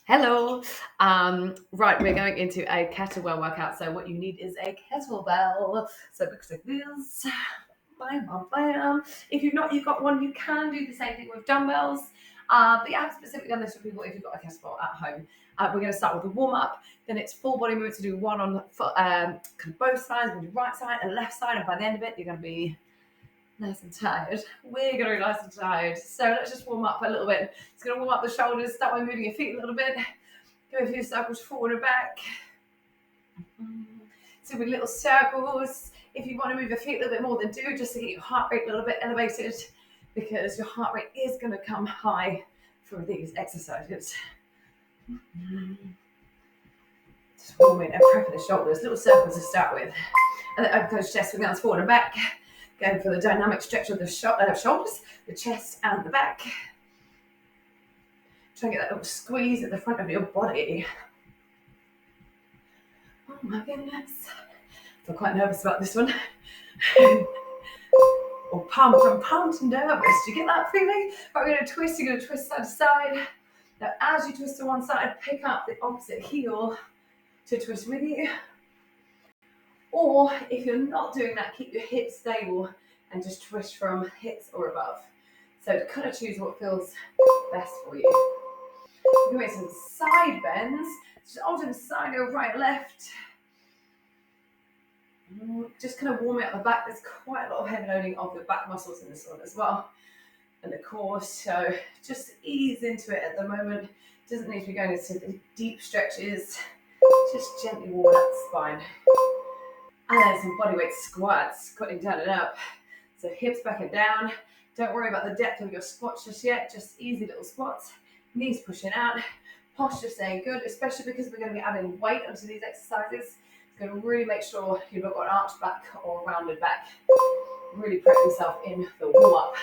Hello. Right, we're going into a kettlebell workout. So what you need is a kettlebell. So it looks like this. Bam, bam, bam. If you've got one, you can do the same thing with dumbbells. But yeah, I've specifically done this for people if you've got a kettlebell at home. We're going to start with a warm up. Then it's full body movement to do one on kind of both sides, on the right side and left side. And by the end of it, you're going to be nice and tired. We're going to be nice and tired. So let's just warm up a little bit. It's going to warm up the shoulders. Start by moving your feet a little bit. Go a few circles forward and back. So with little circles. If you want to move your feet a little bit more, then do, just to get your heart rate a little bit elevated, because your heart rate is going to come high from these exercises. Just warming and prepping the shoulders. Little circles to start with. And then open those chest, swing arms forward and back. Going for the dynamic stretch of the shoulders, the chest and the back. Try and get that little squeeze at the front of your body. Oh my goodness. I feel quite nervous about this one. Or pumped. I'm pumped and nervous. Do you get that feeling? Right, we're going to twist. You're going to twist side to side. Now, as you twist to one side, pick up the opposite heel to twist with you. Or if you're not doing that, keep your hips stable and just twist from hips or above. So kind of choose what feels best for you. You can make some side bends. Just alternate side, go right, left. Just kind of warming up the back. There's quite a lot of heavy loading of the back muscles in this one as well, and the core. So just ease into it at the moment. Doesn't need to be going into the deep stretches. Just gently warm up the spine. And then some bodyweight squats, squatting down and up. So hips back and down. Don't worry about the depth of your squats just yet. Just easy little squats. Knees pushing out. Posture staying good, especially because we're going to be adding weight onto these exercises. It's going to really make sure you've not got an arched back or a rounded back. Really prep yourself in the warm up.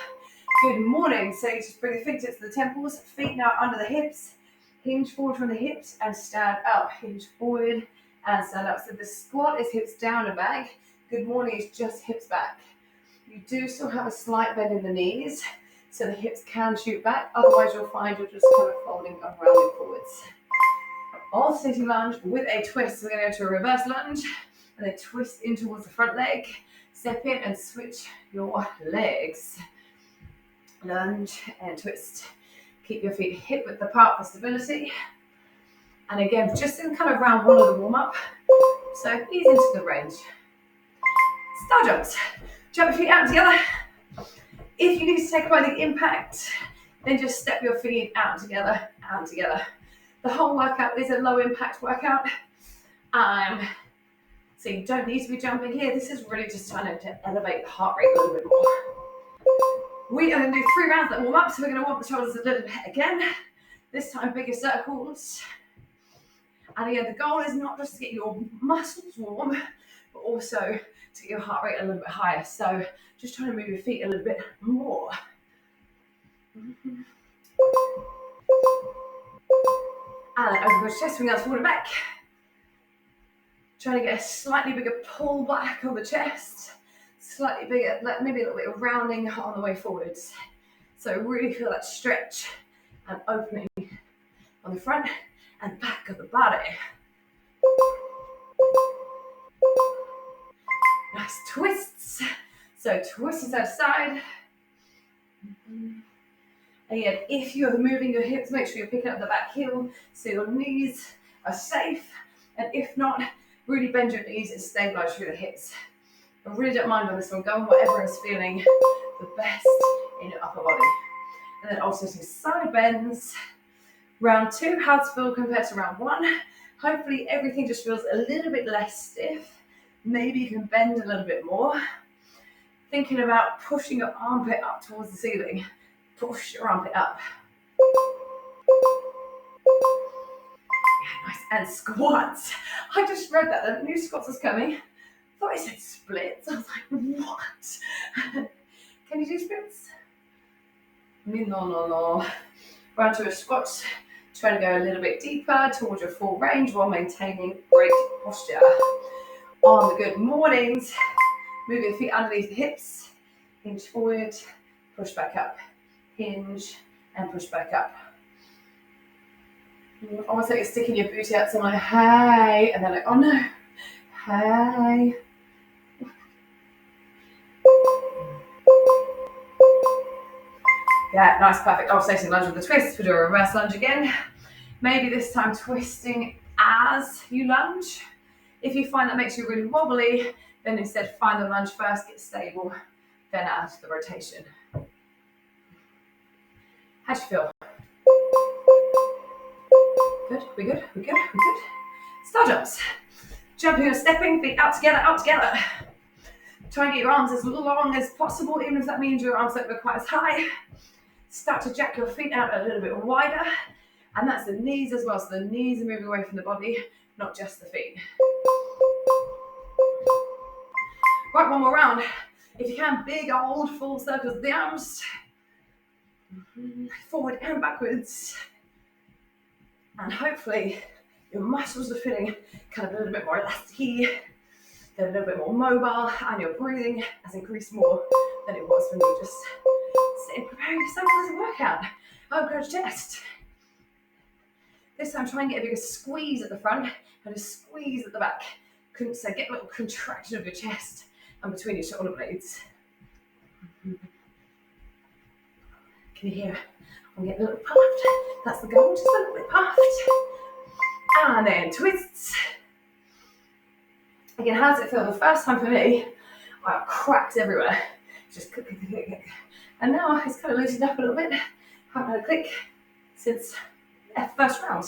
Good morning. So you just bring the fingertips to the temples, feet now under the hips. Hinge forward from the hips and stand up. Hinge forward and stand up. So the squat is hips down and back. Good morning is just hips back. You do still have a slight bend in the knees, so the hips can shoot back. Otherwise, you'll find you're just kind of folding and rounding forwards. Alternating lunge with a twist. So we're going to go to a reverse lunge and then twist in towards the front leg. Step in and switch your legs. Lunge and twist. Keep your feet hip width apart for stability. And again, just in kind of round one of the warm up. So ease into the range. Star jumps. Jump your feet out together. If you need to take away the impact, then just step your feet out together and together. The whole workout is a low impact workout. So you don't need to be jumping here. This is really just trying to elevate the heart rate a little bit more. We are going to do 3 rounds that warm up, so we're going to warm the shoulders a little bit again. This time bigger circles. And again, the goal is not just to get your muscles warm, but also to get your heart rate a little bit higher. So just trying to move your feet a little bit more. And open your chest, swing out forward and back. Trying to get a slightly bigger pull back on the chest. Slightly bigger, maybe a little bit of rounding on the way forwards. So really feel that stretch and opening on the front and back of the body. Nice twists. So twisting side to side. Again, if you're moving your hips, make sure you're picking up the back heel so your knees are safe. And if not, really bend your knees and stabilize through the hips. I really don't mind on this one. Go on whatever is feeling the best in your upper body. And then also some side bends. Round 2, how to feel compared to round 1. Hopefully everything just feels a little bit less stiff. Maybe you can bend a little bit more. Thinking about pushing your armpit up towards the ceiling. Push your armpit up. Yeah, nice. And squats. I just read that the new squats was coming. I thought it said splits. I was like, what? Can you do splits? No. Round to a squat. Trying to go a little bit deeper towards your full range while maintaining great posture. On the good mornings, move your feet underneath the hips. Hinge forward, push back up. Hinge and push back up. Almost like you're sticking your booty out, saying like, hey, and then like, oh no, hey. Yeah, nice, perfect. Alternating lunge with a twist. We'll do a reverse lunge again. Maybe this time twisting as you lunge. If you find that makes you really wobbly, then instead find the lunge first, get stable, then add the rotation. How do you feel? Good, we good, we good, we good. Star jumps. Jumping and stepping, feet out together, out together. Try and get your arms as long as possible, even if that means your arms don't go quite as high. Start to jack your feet out a little bit wider. And that's the knees as well. So the knees are moving away from the body, not just the feet. Right, one more round. If you can, big old full circles of the arms. Forward and backwards. And hopefully your muscles are feeling kind of a little bit more elastic. They're a little bit more mobile, and your breathing has increased more than it was when you were just sitting preparing yourself for this workout. Arm crunch chest. This time try and get a bigger squeeze at the front and a squeeze at the back. So get a little contraction of your chest and between your shoulder blades. Can you hear? I'm getting a little puffed. That's the goal, just a little bit puffed. And then twists. Again, how does it feel? The first time for me, I got cracks everywhere. Just click, click, click, click. And now it's kind of loosened up a little bit. Haven't had a click since the first round.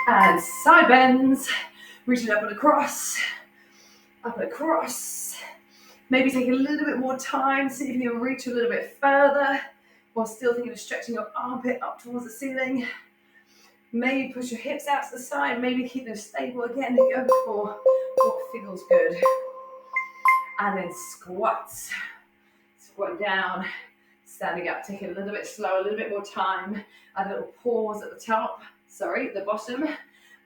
And side bends. Reaching up and across. Up and across. Maybe take a little bit more time, see if you can reach a little bit further while still thinking of stretching your armpit up towards the ceiling. Maybe push your hips out to the side, maybe keep them stable again. Go for what feels good. And then squats. Squat down, standing up, take it a little bit slow, a little bit more time. Add a little pause at the top, the bottom.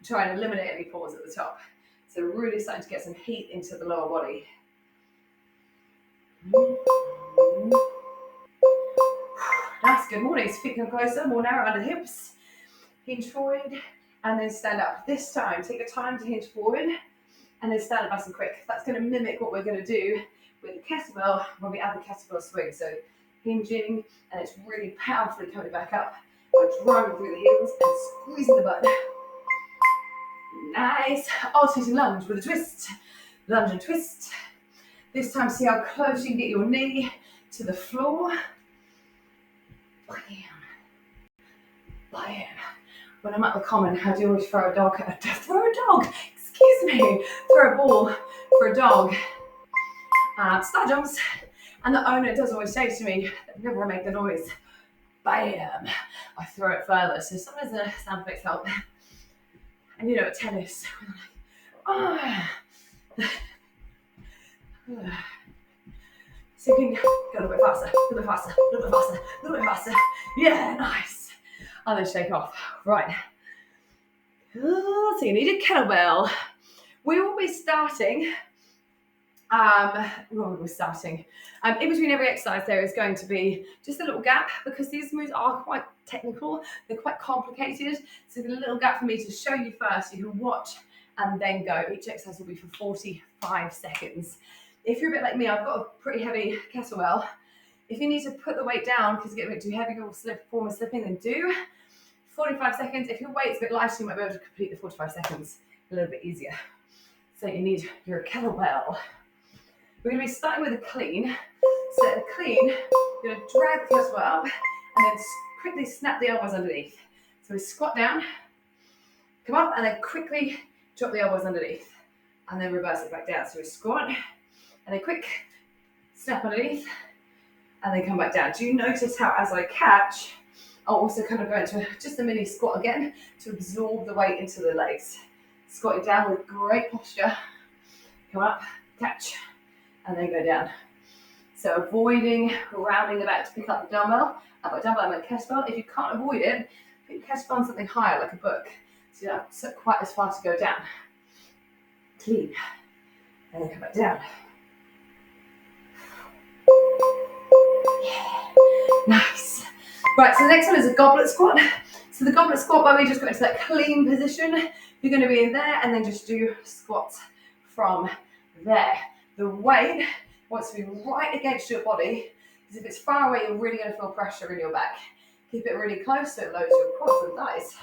Try and eliminate any pause at the top. So really starting to get some heat into the lower body. Nice, good morning. Feet come closer, more narrow under the hips. Hinge forward and then stand up. This time, take your time to hinge forward and then stand up nice and quick. That's going to mimic what we're going to do with the kettlebell when we add the kettlebell swing. So hinging and it's really powerfully coming back up by driving through the heels and squeezing the butt. Nice. Alternating lunge with a twist. Lunge and twist. This time, see how close you can get your knee to the floor. Bam. Bam. When I'm at the common, how do you always throw a dog? Excuse me. Throw a ball for a dog. Star jumps. And the owner does always say to me, whenever I make the noise, bam, I throw it further. So sometimes the sound effects help. And you know, at tennis, we're like, so you can go a little bit faster, a little bit faster, a little bit faster, a little bit faster. Yeah, nice. And then shake off. Right. So you need a kettlebell. We will be starting. In between every exercise, there is going to be just a little gap because these moves are quite technical. They're quite complicated. So there's a little gap for me to show you first. You can watch and then go. Each exercise will be for 45 seconds. If you're a bit like me, I've got a pretty heavy kettlebell. If you need to put the weight down because you get a bit too heavy, you'll form a slipping, then do. 45 seconds. If your weight's a bit lighter, you might be able to complete the 45 seconds a little bit easier. So you need your kettlebell. We're going to be starting with a clean. So a clean, you're going to drag the kettlebell up and then quickly snap the elbows underneath. So we squat down, come up, and then quickly drop the elbows underneath. And then reverse it back down. So we squat, and then quick snap underneath, and then come back down. Do you notice how as I catch, I'll also kind of go into just a mini squat again to absorb the weight into the legs. Squatting down with great posture. Come up, catch, and then go down. So avoiding rounding the back to pick up the dumbbell. I've got a kettlebell. If you can't avoid it, put your kettlebell on something higher, like a book. So you don't have to quite as far to go down. Clean. And then come back down. Yeah. Nice. Right, so the next one is a goblet squat. So the goblet squat, where we just go into that clean position, you're going to be in there and then just do squats from there. The weight wants to be right against your body, because if it's far away, you're really going to feel pressure in your back. Keep it really close so it loads your quads and thighs.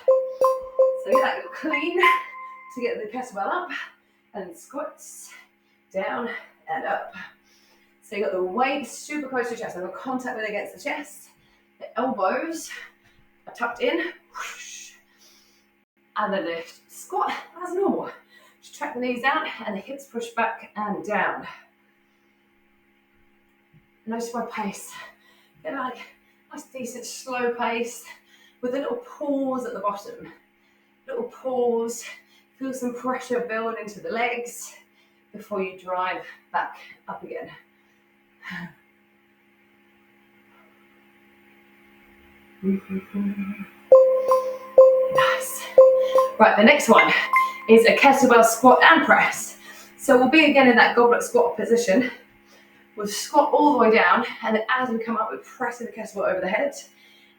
So get that clean to get the kettlebell up, and squats down and up. So you got the weight super close to your chest, so have contact with it against the chest. The elbows are tucked in, and then the squat as normal. Just track the knees down and the hips push back and down. Notice my pace. Get like a nice decent slow pace with a little pause at the bottom. Little pause, feel some pressure build into the legs before you drive back up again. Nice. Right, the next one is a kettlebell squat and press. So we'll be again in that goblet squat position. We'll squat all the way down, and then as we come up, we're pressing the kettlebell over the head.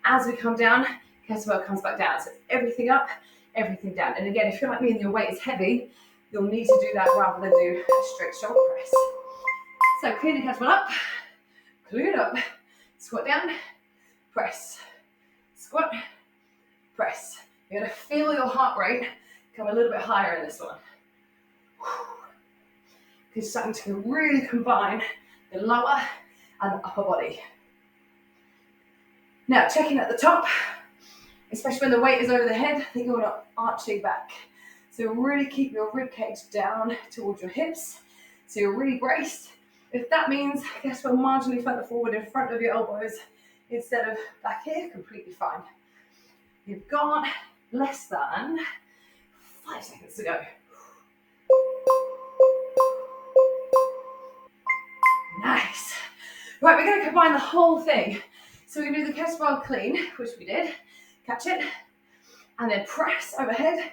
As we come down, kettlebell comes back down. So it's everything up, everything down. And again, if you're like me and your weight is heavy, you'll need to do that rather than do a straight shoulder press. So clean the kettlebell up, clean it up, squat down, press, squat, press. You're going to feel your heart rate come a little bit higher in this one. Because you're starting to really combine the lower and the upper body. Now, checking at the top, especially when the weight is over the head, I think you want to arching back. So really keep your rib cage down towards your hips, so you're really braced. If that means, I guess, we're marginally further forward in front of your elbows instead of back here, completely fine. You've got less than 5 seconds to go. Nice. Right, we're going to combine the whole thing. So we're going to do the kettlebell clean, which we did. Catch it, and then press overhead,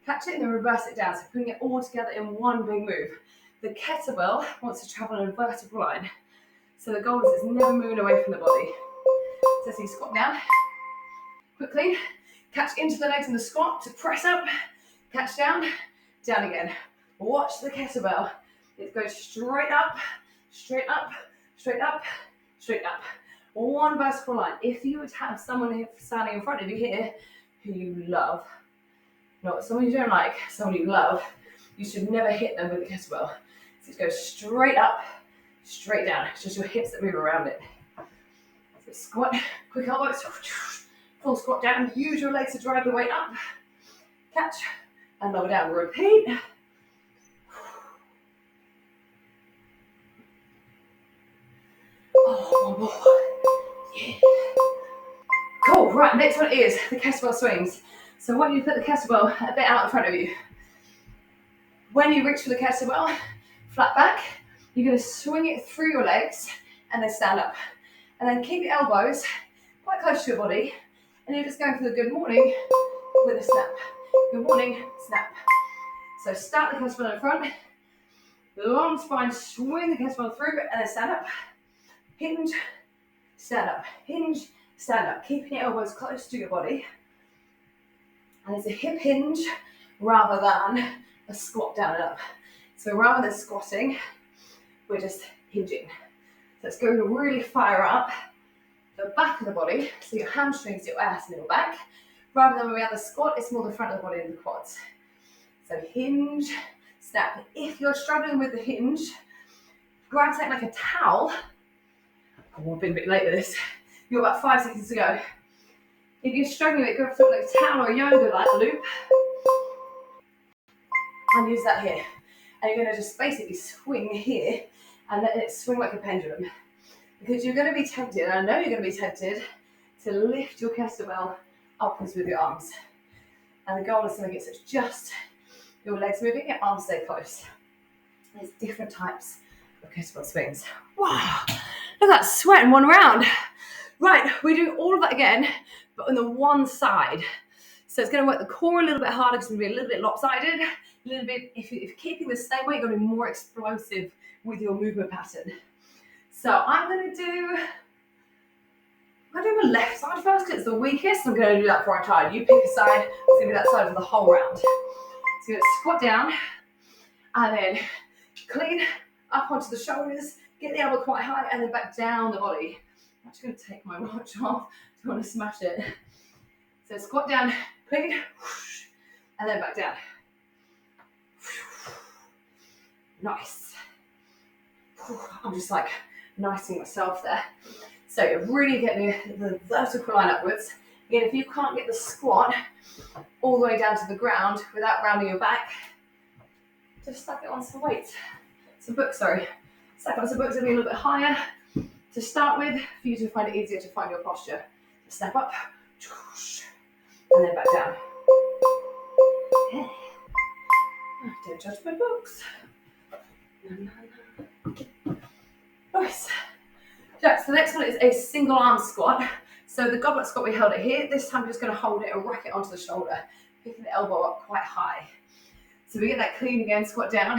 catch it, and then reverse it down. So putting it all together in one big move. The kettlebell wants to travel in a vertical line. So the goal is it's never moving away from the body. So you squat down, quickly, catch into the legs in the squat to press up, catch down, down again. Watch the kettlebell. It goes straight up, straight up, straight up, straight up. One vertical line. If you would have someone standing in front of you here who you love, not someone you don't like, someone you love, you should never hit them with the kettlebell. So it goes straight up, straight down. It's just your hips that move around it. So squat, quick elbows, full squat down. Use your legs to drive the weight up. Catch and lower down. Repeat. Oh, one more. Yeah. Cool, right, next one is the kettlebell swings. So I want you to put the kettlebell a bit out in front of you. When you reach for the kettlebell, flat back, you're going to swing it through your legs and then stand up. And then keep your elbows quite close to your body, and you're just going for the good morning with a snap. Good morning, snap. So start the kettlebell in front, long spine, swing the kettlebell through, and then stand up. Hinge, stand up, hinge, stand up. Keeping your elbows close to your body. And it's a hip hinge rather than a squat down and up. So rather than squatting, we're just hinging. So it's going to really fire up the back of the body, so your hamstrings, your ass, and your back. Rather than when we have the squat, it's more the front of the body and the quads. So hinge, snap. If you're struggling with the hinge, grab something like a towel. Oh, I've been a bit late with this. You've got about 5 seconds to go. If you're struggling with it, grab something like a towel or a yoga-like loop. And use that here. And you're going to just basically swing here and let it swing like a pendulum. Because you're going to be tempted, and I know you're going to be tempted, to lift your kettlebell upwards with your arms. And the goal is to make it so it's just your legs moving, your arms stay close. There's different types of kettlebell swings. Wow, look at that sweat in one round. Right, we do all of that again, but on the one side. So it's going to work the core a little bit harder, because it's going to be a little bit lopsided. A little bit, if you're keeping the same weight, you're going to be more explosive with your movement pattern. So I'm going to do the left side first because it's the weakest. I'm going to do that before I'm tired. You pick a side. It's going to be that side for the whole round. So you're going to squat down and then clean up onto the shoulders. Get the elbow quite high and then back down the body. I'm actually going to take my watch off. Don't want to smash it. So squat down, clean, and then back down. Nice. I'm just like nicing myself there. So you're really getting the vertical line upwards. Again, if you can't get the squat all the way down to the ground without rounding your back, just stack it on some weights. Stack on some books that be a little bit higher to start with for you to find it easier to find your posture. Step up, and then back down. Yeah. Don't judge my books. Nice. So the next one is a single arm squat. So the goblet squat we held it here. This time we're just going to hold it and rack it onto the shoulder, picking the elbow up quite high. So we get that clean again, squat down,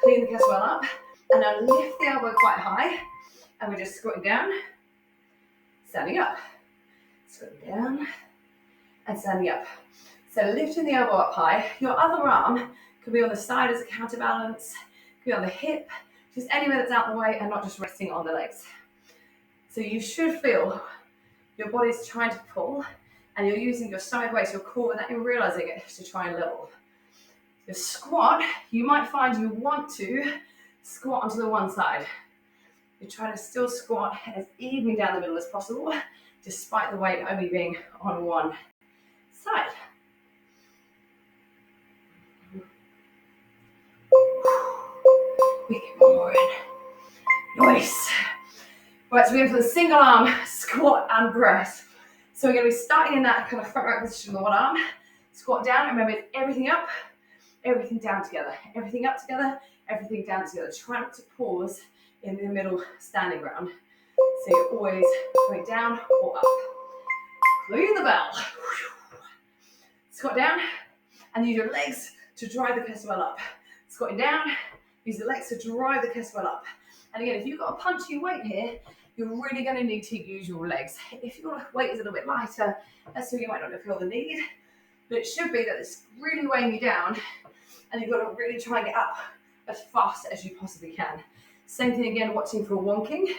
clean the kettlebell up, and now lift the elbow quite high, and we're just squatting down, standing up, squatting down, and standing up. So lifting the elbow up high. Your other arm could be on the side as a counterbalance, could be on the hip, just anywhere that's out the way and not just resting on the legs. So you should feel your body's trying to pull and you're using your side weight, your core, without even realizing it, to try and level. Your squat, you might find you want to squat onto the one side. You're trying to still squat as evenly down the middle as possible, despite the weight only being on one side. We get one more in. Nice. Right, so we're going for the single arm squat and press. So we're going to be starting in that kind of front right position with one arm. Squat down. Remember, it's everything up, everything down together. Everything up together, everything down together. Try not to pause in the middle standing round. So you're always going down or up. Clean the bell. Squat down and use your legs to drive the kettlebell up. Squatting down, use the legs to drive the kettlebell up. And again, if you've got a punchy weight here, you're really going to need to use your legs. If your weight is a little bit lighter, that's where you might not feel the need. But it should be that it's really weighing you down and you've got to really try and get up as fast as you possibly can. Same thing again, watching for wonking,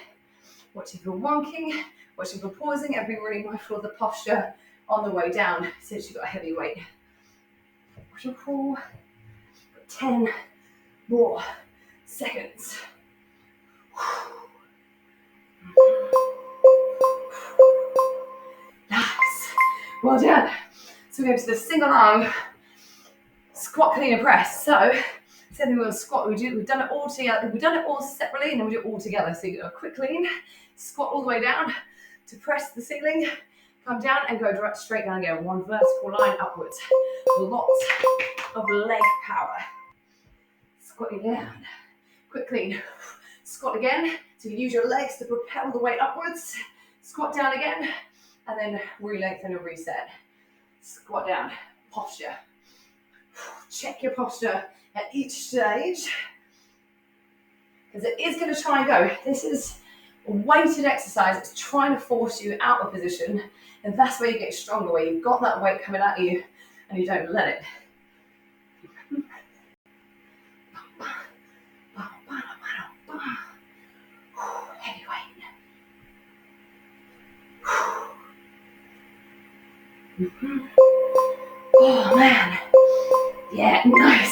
watching for pausing, and being really mindful of the posture on the way down since you've got a heavy weight. 10 more seconds. Nice. Well done. So we're going to the single arm squat, clean and press. So same thing with a squat. We've done it all together. We've done it all separately and then we do it all together. So you do a quick clean, squat all the way down to press the ceiling, come down and go straight down again. One vertical line upwards. Lots of leg power. Squatting down. Quick clean. Squat again. So you use your legs to propel the weight upwards. Squat down again. And then re-lengthen and reset. Squat down. Posture. Check your posture at each stage. Because it is going to try and go. This is a weighted exercise. It's trying to force you out of position. And that's where you get stronger, where you've got that weight coming at you and you don't let it. Heavy weight. Oh man. Yeah, nice.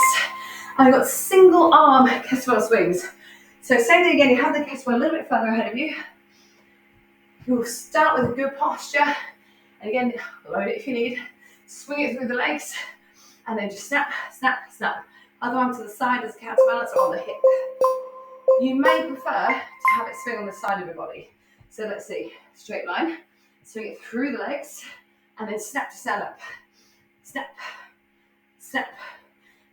I've got single arm kettlebell swings. So same thing again, you have the kettlebell a little bit further ahead of you. You'll start with a good posture. And again, load it if you need. Swing it through the legs. And then just snap, snap, snap. Other arm to the side as a counterbalance or on the hip. You may prefer to have it swing on the side of your body. So let's see, straight line. Swing it through the legs. And then snap to stand up. Snap, snap.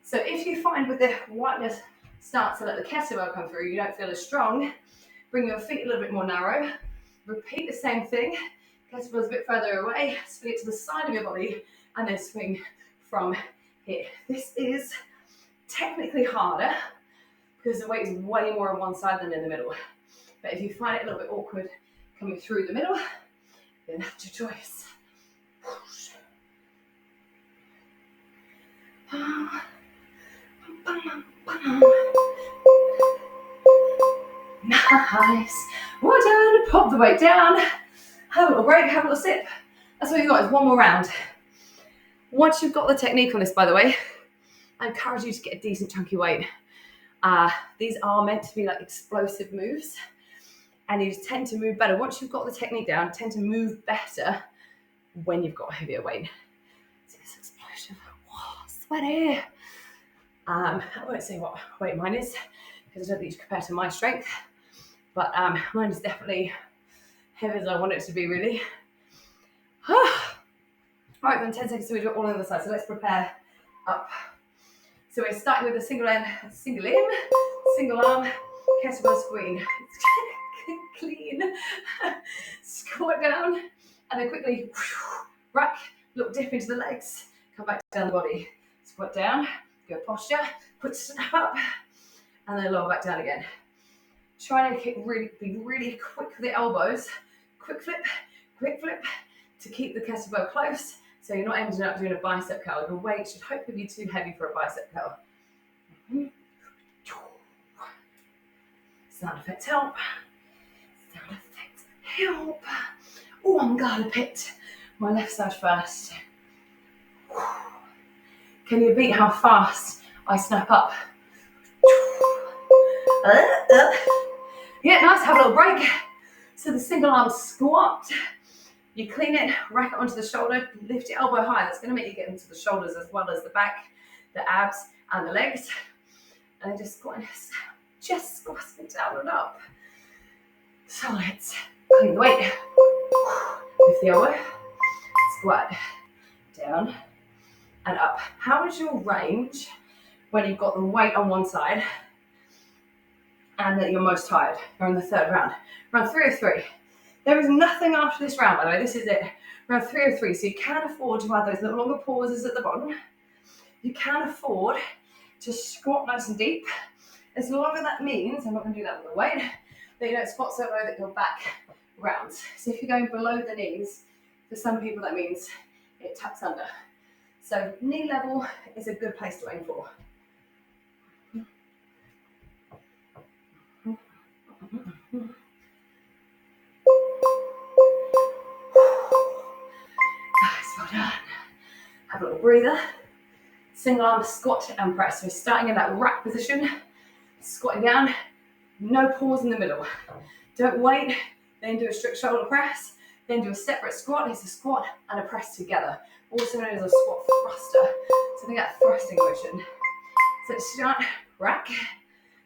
So if you find with the whiteness start to let the kettlebell come through, you don't feel as strong, bring your feet a little bit more narrow. Repeat the same thing. Kettlebell's a bit further away. Swing it to the side of your body and then swing from here. This is technically harder because the weight is way more on one side than in the middle. But if you find it a little bit awkward coming through the middle, then that's your choice. Nice. Well done. Pop the weight down. Have a little break, have a little sip. That's all you got, is one more round. Once you've got the technique on this, by the way, I encourage you to get a decent chunky weight. These are meant to be like explosive moves, and you tend to move better. Once you've got the technique down, tend to move better when you've got a heavier weight. See this explosion. Whoa, sweaty. I won't say what weight mine is, because I don't think you compare to my strength, but mine is definitely heavy as I want it to be, really. Right, then 10 seconds, so we do it all on the other side. So let's prepare up. So we're starting with a single limb, single arm, kettlebell squat. Clean. Squat down, and then quickly rack, little dip into the legs, come back down the body. Squat down, good posture, put snap up, and then lower back down again. Try to be really quick with the elbows. Quick flip, to keep the kettlebell close, so you're not ending up doing a bicep curl. The weight should hopefully be too heavy for a bicep curl. Sound effects help. Oh, I'm glad I picked my left side first. Can you beat how fast I snap up? Yeah, nice, have a little break. So the single arm squat, you clean it, rack it onto the shoulder, lift your elbow high. That's going to make you get into the shoulders as well as the back, the abs, and the legs. And then just squatting down and up. So let's clean the weight. Lift the elbow, squat, down and up. How is your range when you've got the weight on one side and that you're most tired? You're in the third round. Round 3 of 3. There is nothing after this round, by the way. This is it. Round 3 of 3. So you can afford to have those little longer pauses at the bottom. You can afford to squat nice and deep. As long as that means, I'm not going to do that with the weight, that you don't squat so low that your back rounds. So if you're going below the knees, for some people that means it tucks under. So knee level is a good place to aim for. Nice, well done. Have a little breather. Single arm squat and press. So we're starting in that rack position, squatting down, no pause in the middle. Don't wait, then do a strict shoulder press, then do a separate squat. It's a squat and a press together, also known as a squat thruster. So think that thrusting motion. So start, rack,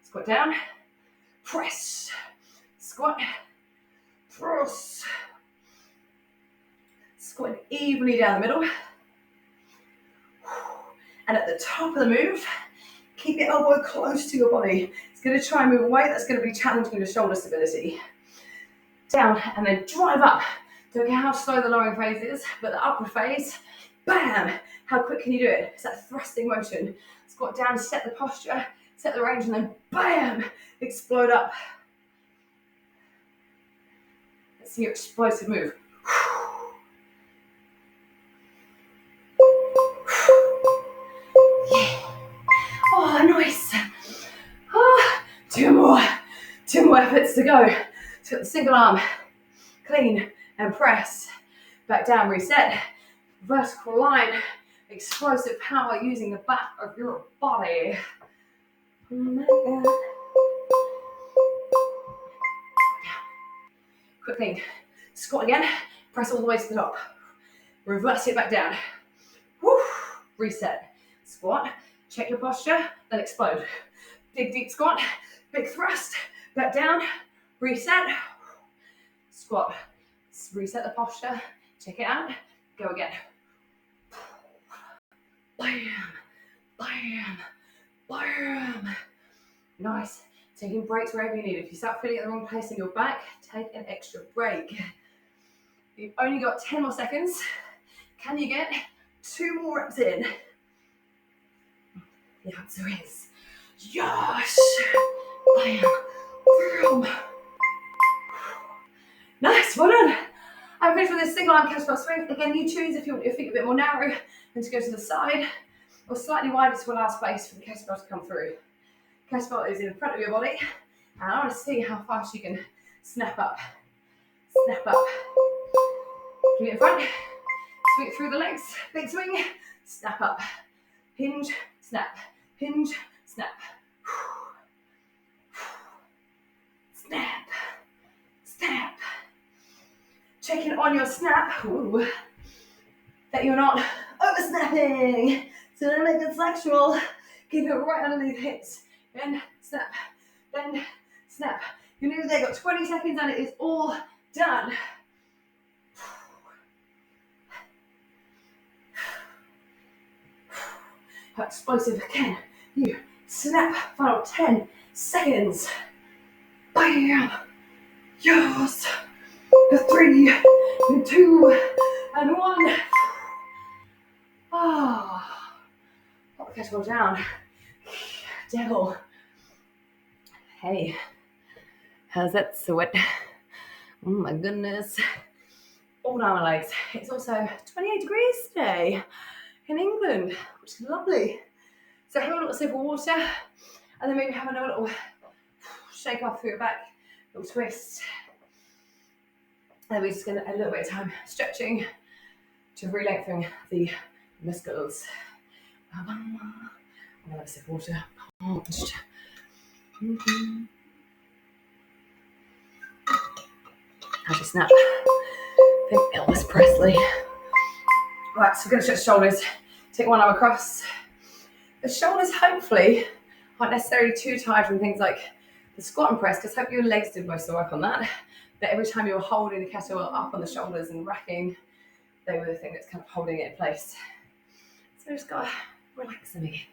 squat down, press, squat, press. Squat evenly down the middle. And at the top of the move, keep your elbow close to your body. It's going to try and move away. That's going to be challenging the shoulder stability. Down and then drive up. Don't care how slow the lowering phase is, but the upward phase, bam! How quick can you do it? It's that thrusting motion. Squat down, set the posture, set the range, and then bam! Explode up. Let's see your explosive move. Oh, nice. Oh, two more efforts to go. So the single arm, clean and press. Back down, reset. Vertical line, explosive power using the back of your body. Oh my God. Quick thing. Squat again. Press all the way to the top. Reverse it back down. Woo. Reset. Squat. Check your posture, then explode. Big deep squat, big thrust, back down, reset, squat, reset the posture, check it out, go again. Bam, bam, bam. Nice. Taking breaks wherever you need. If you start feeling at the wrong place in your back, take an extra break. You've only got 10 more seconds. Can you get 2 more reps in? The answer is yes. Bam. Nice, well done. I'm finished. finish with a single arm kettlebell swing. Again, you choose if you want your feet a bit more narrow and to go to the side, or slightly wider to allow space for the kettlebell to come through. Kettlebell is in front of your body, and I want to see how fast you can snap up. Snap up. Keep it in front. Swing it through the legs. Big swing. Snap up. Hinge. Snap. Hinge. Snap. Snap. Snap. Checking on your snap. Ooh. That you're not over snapping. So don't make it sexual. Keep it right underneath the hips. Bend, snap. Bend, snap. You're nearly there. Got 20 seconds and it is all done. How explosive can you snap? Final 10 seconds. Bam! Yes! 3, 2, and 1. Ah, put the kettlebell down. Devil. Hey, how's that sweat? Oh my goodness. All down my legs. It's also 28 degrees today in England, which is lovely. So have a little sip of water, and then maybe have another little shake off through your back, little twist. And we're just going to a little bit of time stretching to re-lengthen the muscles. I'm going to have a sip of water. How's your snap? Think Elvis Presley. Right, so we're going to stretch the shoulders. Take one arm across. The shoulders, hopefully, aren't necessarily too tired from things like the squat and press, because hope your legs did most of the work on that. But every time you were holding the kettlebell up on the shoulders and racking, they were the thing that's kind of holding it in place. So just got to relax a bit,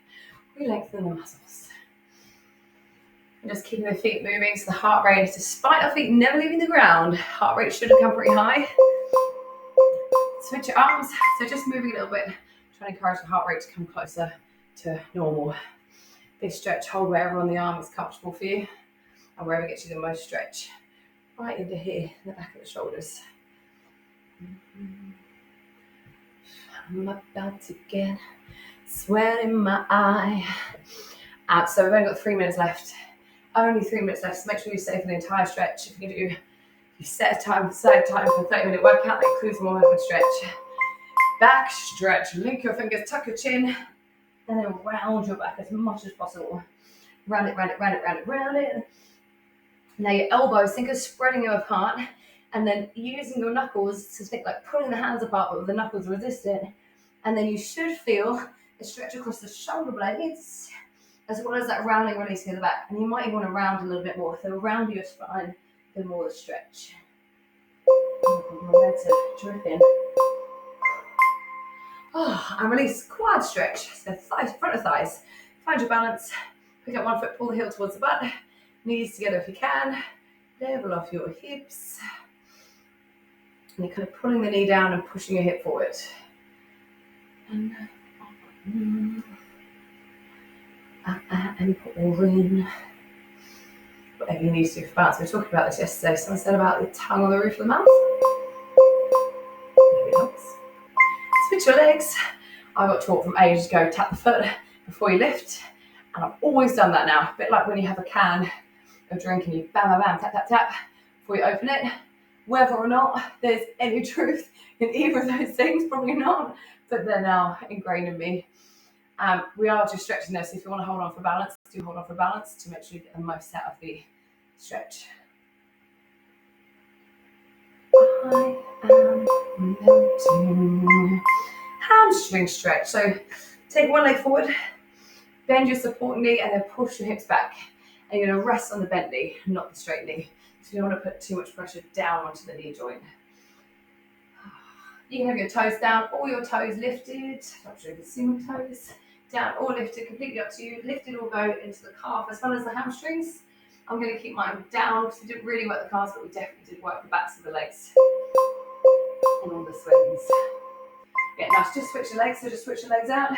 re-lengthen the muscles. And just keeping the feet moving so the heart rate, despite our feet never leaving the ground, heart rate should have come pretty high. Switch your arms, so just moving a little bit, trying to encourage the heart rate to come closer to normal. Big stretch, hold wherever on the arm is comfortable for you, and wherever gets you the most stretch. Right into here, in the back of the shoulders. I'm about to get sweat in my eye. So we've only got 3 minutes left. Only 3 minutes left, so make sure you stay for the entire stretch. If you can do, you set aside time for a 30-minute workout, that includes more of a stretch. Back stretch, link your fingers, tuck your chin, and then round your back as much as possible. Round it, round it, round it, round it, round it. Now your elbows, think of spreading them apart, and then using your knuckles to think like pulling the hands apart, but with the knuckles resistant. And then you should feel a stretch across the shoulder blades, as well as that rounding releasing in the back. And you might even want to round a little bit more. So round your spine, the more the stretch. Momentum dripping. Oh, and release quad stretch. So thighs, front of thighs. Find your balance. Pick up one foot, pull the heel towards the butt. Knees together if you can. Level off your hips. And you're kind of pulling the knee down and pushing your hip forward. And pull in. Whatever you need to do for balance. We were talking about this yesterday. Someone said about the tongue on the roof of the mouth. Maybe it helps. Switch your legs. I got taught from ages ago, tap the foot before you lift. And I've always done that now. A bit like when you have a can of drink and you bam, bam, bam, tap, tap, tap before you open it. Whether or not there's any truth in either of those things, probably not. But they're now ingrained in me. We are just stretching this. If you want to hold on for balance, do hold on for balance to make sure you get the most out of the stretch. I am melting. Hamstring stretch. So take one leg forward, bend your support knee, and then push your hips back. And you're going to rest on the bent knee, not the straight knee. So you don't want to put too much pressure down onto the knee joint. You can have your toes down, all your toes lifted. Not sure you can see my toes. Down or lifted, completely up to you. Lifted or go into the calf as well as the hamstrings. I'm going to keep mine down because we didn't really work the calves, but we definitely did work the backs of the legs. And all the swings. Yeah, now just switch your legs, so just switch your legs out.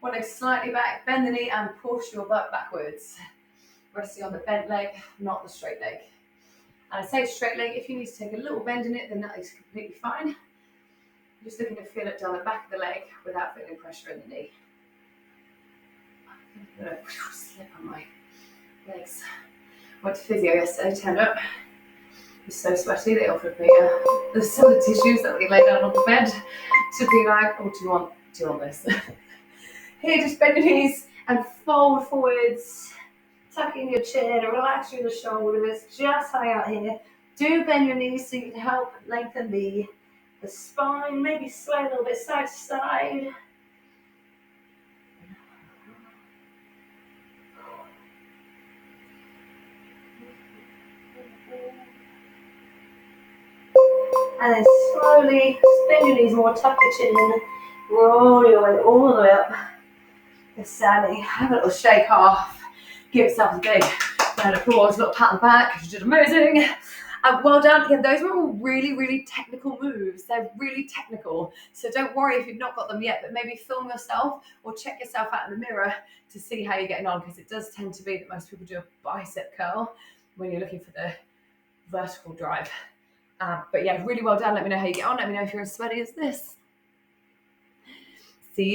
One leg slightly back, bend the knee and push your butt backwards. Resting on the bent leg, not the straight leg. And I say straight leg. If you need to take a little bend in it, then that is completely fine. I'm just looking to feel it down the back of the leg without feeling pressure in the knee. I'm going to slip on my legs. Went to physio yesterday, turned up. It was so sweaty, they offered me some of the tissues that we laid out on the bed to be like, oh, do you want this? Here, just bend your knees and fold forwards. Tuck in your chin and relax through the shoulders. Just hang out here. Do bend your knees so you can help lengthen the spine. Maybe sway a little bit side to side. And then slowly just bend your knees more, tuck your chin in, roll your way all the way up. Just standing, have a little shake off. Give yourself a big round of applause, little pat on the back, you did amazing. Well done. Again, those were all really, really technical moves. They're really technical. So don't worry if you've not got them yet, but maybe film yourself or check yourself out in the mirror to see how you're getting on, because it does tend to be that most people do a bicep curl when you're looking for the vertical drive. But yeah, really well done. Let me know how you get on. Let me know if you're as sweaty as this.